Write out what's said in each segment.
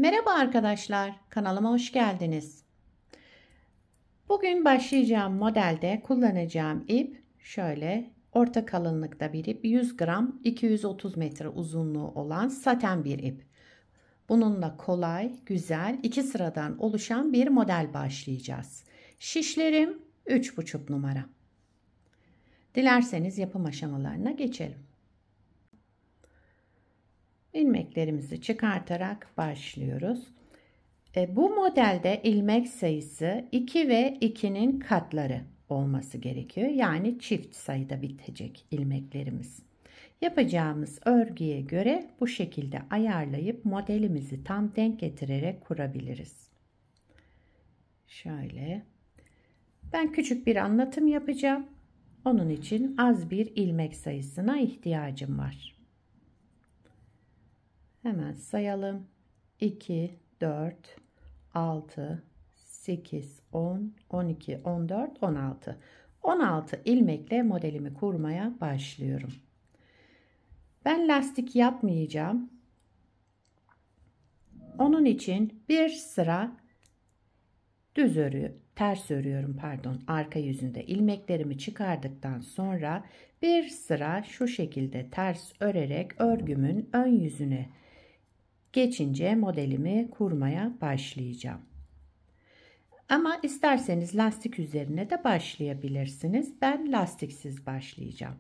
Merhaba arkadaşlar, kanalıma hoş geldiniz. Bugün başlayacağım modelde kullanacağım ip şöyle orta kalınlıkta bir ip, 100 gram 230 metre uzunluğu olan saten bir ip. Bununla kolay, güzel, iki sıradan oluşan bir model başlayacağız. Şişlerim 3,5 numara. Dilerseniz yapım aşamalarına geçelim. İlmeklerimizi çıkartarak başlıyoruz. Bu modelde ilmek sayısı 2 ve 2'nin katları olması gerekiyor. Yani çift sayıda bitecek ilmeklerimiz. Yapacağımız örgüye göre bu şekilde ayarlayıp modelimizi tam denk getirerek kurabiliriz. Şöyle. Ben küçük bir anlatım yapacağım. Onun için az bir ilmek sayısına ihtiyacım var. Hemen sayalım. 2, 4, 6, 8, 10, 12, 14, 16. 16 ilmekle modelimi kurmaya başlıyorum. Ben lastik yapmayacağım. Onun için bir sıra düz örü, ters örüyorum arka yüzünde. İlmeklerimi çıkardıktan sonra bir sıra şu şekilde ters örerek örgümün ön yüzüne geçince modelimi kurmaya başlayacağım. Ama isterseniz lastik üzerine de başlayabilirsiniz. Ben lastiksiz başlayacağım.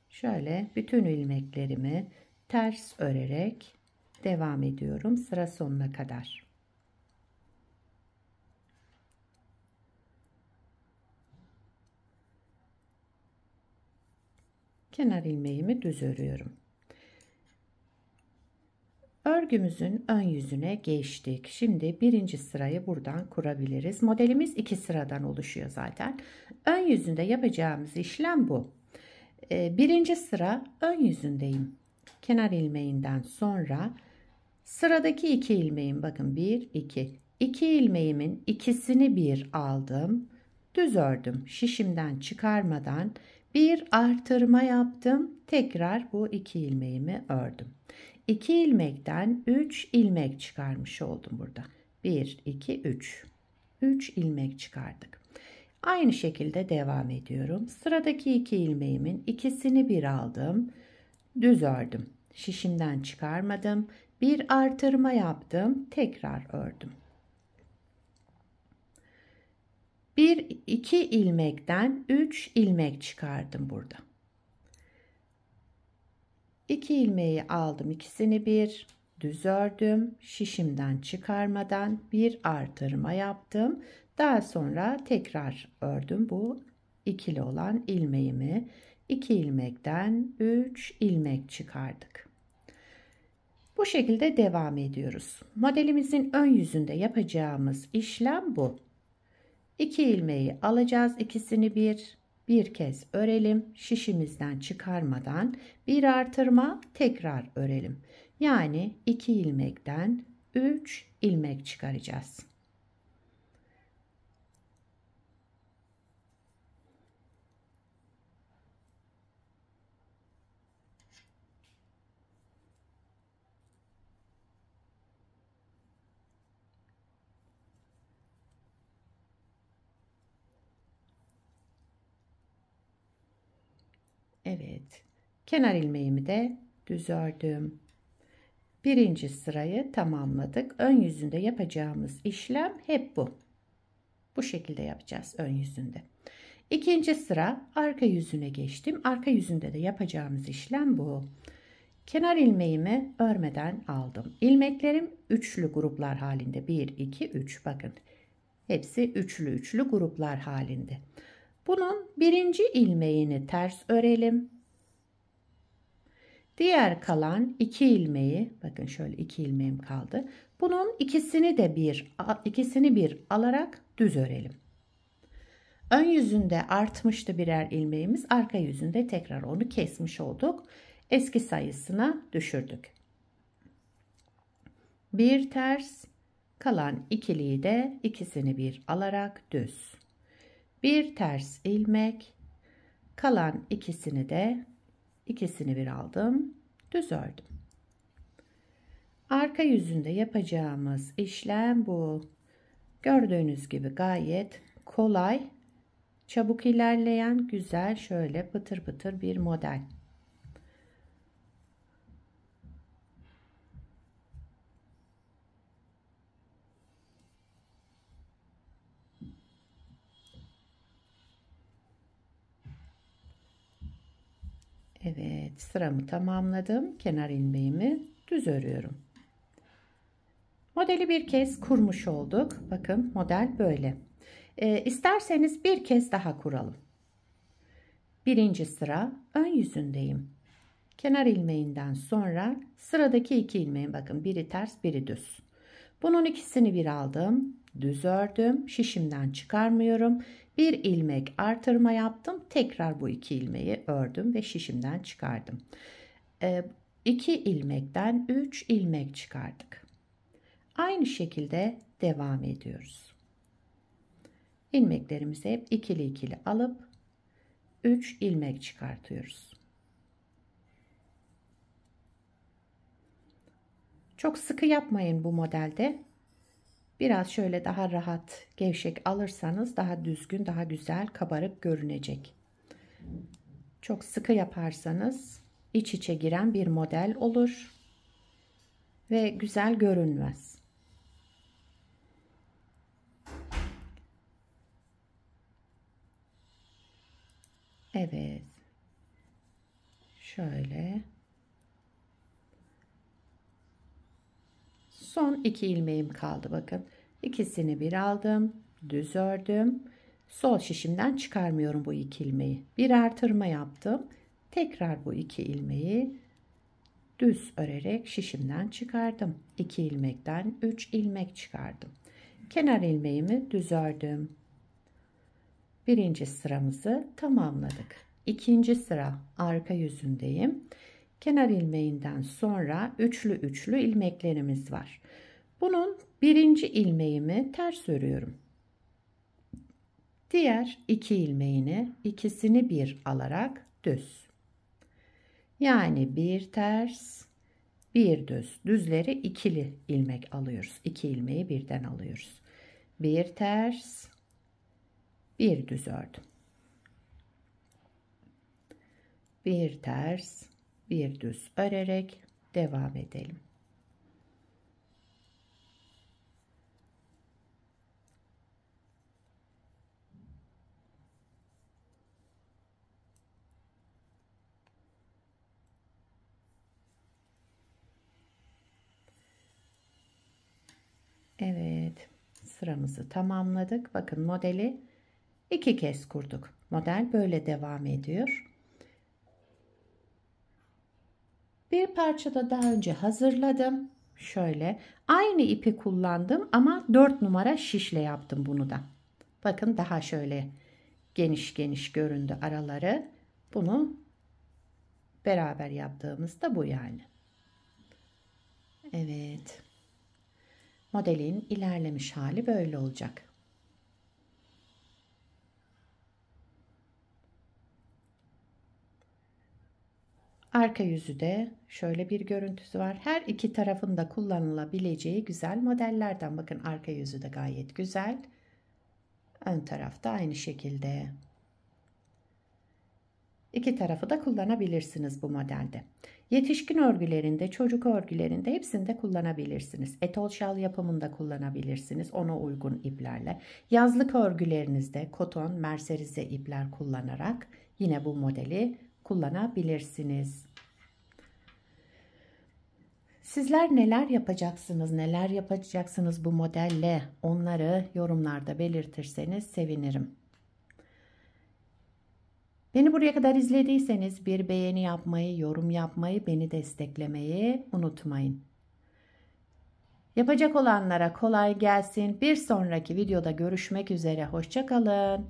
Şöyle bütün ilmeklerimi ters örerek devam ediyorum sıra sonuna kadar. Kenar ilmeğimi düz örüyorum. Örgümüzün ön yüzüne geçtik. Şimdi birinci sırayı buradan kurabiliriz. Modelimiz 2 sıradan oluşuyor zaten. Ön yüzünde yapacağımız işlem bu. Birinci sıra ön yüzündeyim. Kenar ilmeğinden sonra sıradaki 2 ilmeğim, bakın 1 2. 2 ilmeğimin ikisini bir aldım. Düz ördüm. Şişimden çıkarmadan bir artırma yaptım. Tekrar bu 2 ilmeğimi ördüm. 2 ilmekten 3 ilmek çıkarmış oldum burada. 1 2 3. 3 ilmek çıkardık. Aynı şekilde devam ediyorum. Sıradaki 2 ilmeğimin ikisini bir aldım. Düz ördüm. Şişimden çıkarmadım. Bir artırma yaptım. Tekrar ördüm. 1 2 ilmekten 3 ilmek çıkardım burada. 2 ilmeği aldım, ikisini bir düz ördüm, şişimden çıkarmadan bir artırma yaptım. Daha sonra tekrar ördüm bu ikili olan ilmeğimi. 2 ilmekten 3 ilmek çıkardık. Bu şekilde devam ediyoruz. Modelimizin ön yüzünde yapacağımız işlem bu. 2 ilmeği alacağız, ikisini bir kez örelim, şişimizden çıkarmadan bir artırma, tekrar örelim. Yani 2 ilmekten 3 ilmek çıkaracağız. Evet, kenar ilmeğimi de düz ördüm. Birinci sırayı tamamladık. Ön yüzünde yapacağımız işlem hep bu. Bu şekilde yapacağız ön yüzünde. İkinci sıra arka yüzüne geçtim. Arka yüzünde de yapacağımız işlem bu. Kenar ilmeğimi örmeden aldım. İlmeklerim üçlü gruplar halinde. 1, 2, 3. Bakın. Hepsi üçlü gruplar halinde. Bunun birinci ilmeğini ters örelim. Diğer kalan 2 ilmeği, bakın şöyle 2 ilmeğim kaldı. Bunun ikisini bir alarak düz örelim. Ön yüzünde artmıştı birer ilmeğimiz. Arka yüzünde tekrar onu kesmiş olduk. Eski sayısına düşürdük. Bir ters, kalan ikiliyi de ikisini bir alarak düz. Bir ters ilmek, kalan ikisini bir aldım, düz ördüm. Arka yüzünde yapacağımız işlem bu. Gördüğünüz gibi gayet kolay, çabuk ilerleyen, güzel, şöyle pıtır pıtır bir model. Evet, sıramı tamamladım. Kenar ilmeğimi düz örüyorum. Modeli bir kez kurmuş olduk. Bakın model böyle. İsterseniz bir kez daha kuralım. Birinci sıra ön yüzündeyim. Kenar ilmeğinden sonra sıradaki iki ilmeğin, bakın biri ters biri düz. Bunun ikisini bir aldım. Düz ördüm. Şişimden çıkarmıyorum. Bir ilmek artırma yaptım. Tekrar bu iki ilmeği ördüm ve şişimden çıkardım. 2 ilmekten 3 ilmek çıkardık. Aynı şekilde devam ediyoruz. İlmeklerimizi hep ikili ikili alıp 3 ilmek çıkartıyoruz. Çok sıkı yapmayın bu modelde. Biraz şöyle daha rahat, gevşek alırsanız daha düzgün, daha güzel, kabarık görünecek. Çok sıkı yaparsanız iç içe giren bir model olur ve güzel görünmez. Evet. Şöyle. Son 2 ilmeğim kaldı, bakın. İkisini bir aldım, düz ördüm. Sol şişimden çıkarmıyorum bu 2 ilmeği. Bir artırma yaptım. Tekrar bu 2 ilmeği düz örerek şişimden çıkardım. 2 ilmekten 3 ilmek çıkardım. Kenar ilmeğimi düz ördüm. Birinci sıramızı tamamladık. İkinci sıra arka yüzündeyim. Kenar ilmeğinden sonra üçlü üçlü ilmeklerimiz var. Bunun birinci ilmeğimi ters örüyorum. Diğer iki ilmeğini, ikisini bir alarak düz. Yani bir ters, bir düz. Düzleri ikili ilmek alıyoruz. 2 ilmeği birden alıyoruz. Bir ters, bir düz ördüm. Bir ters, bir düz örerek devam edelim. Evet, sıramızı tamamladık. Bakın modeli 2 kez kurduk. Model böyle devam ediyor. Bir parçada daha önce hazırladım. Şöyle aynı ipi kullandım ama 4 numara şişle yaptım bunu da. Bakın daha şöyle geniş geniş göründü araları. Bunu beraber yaptığımızda bu yani. Evet. Modelin ilerlemiş hali böyle olacak. Arka yüzü de şöyle bir görüntüsü var. Her iki tarafın da kullanılabileceği güzel modellerden. Bakın arka yüzü de gayet güzel. Ön tarafta aynı şekilde. İki tarafı da kullanabilirsiniz bu modelde. Yetişkin örgülerinde, çocuk örgülerinde hepsinde kullanabilirsiniz. Etol şal yapımında kullanabilirsiniz. Ona uygun iplerle. Yazlık örgülerinizde koton, merserize ipler kullanarak yine bu modeli kullanabilirsiniz. Sizler neler yapacaksınız, neler yapacaksınız bu modelle? Onları yorumlarda belirtirseniz sevinirim. Beni buraya kadar izlediyseniz bir beğeni yapmayı, yorum yapmayı, beni desteklemeyi unutmayın. Yapacak olanlara kolay gelsin. Bir sonraki videoda görüşmek üzere. Hoşça kalın.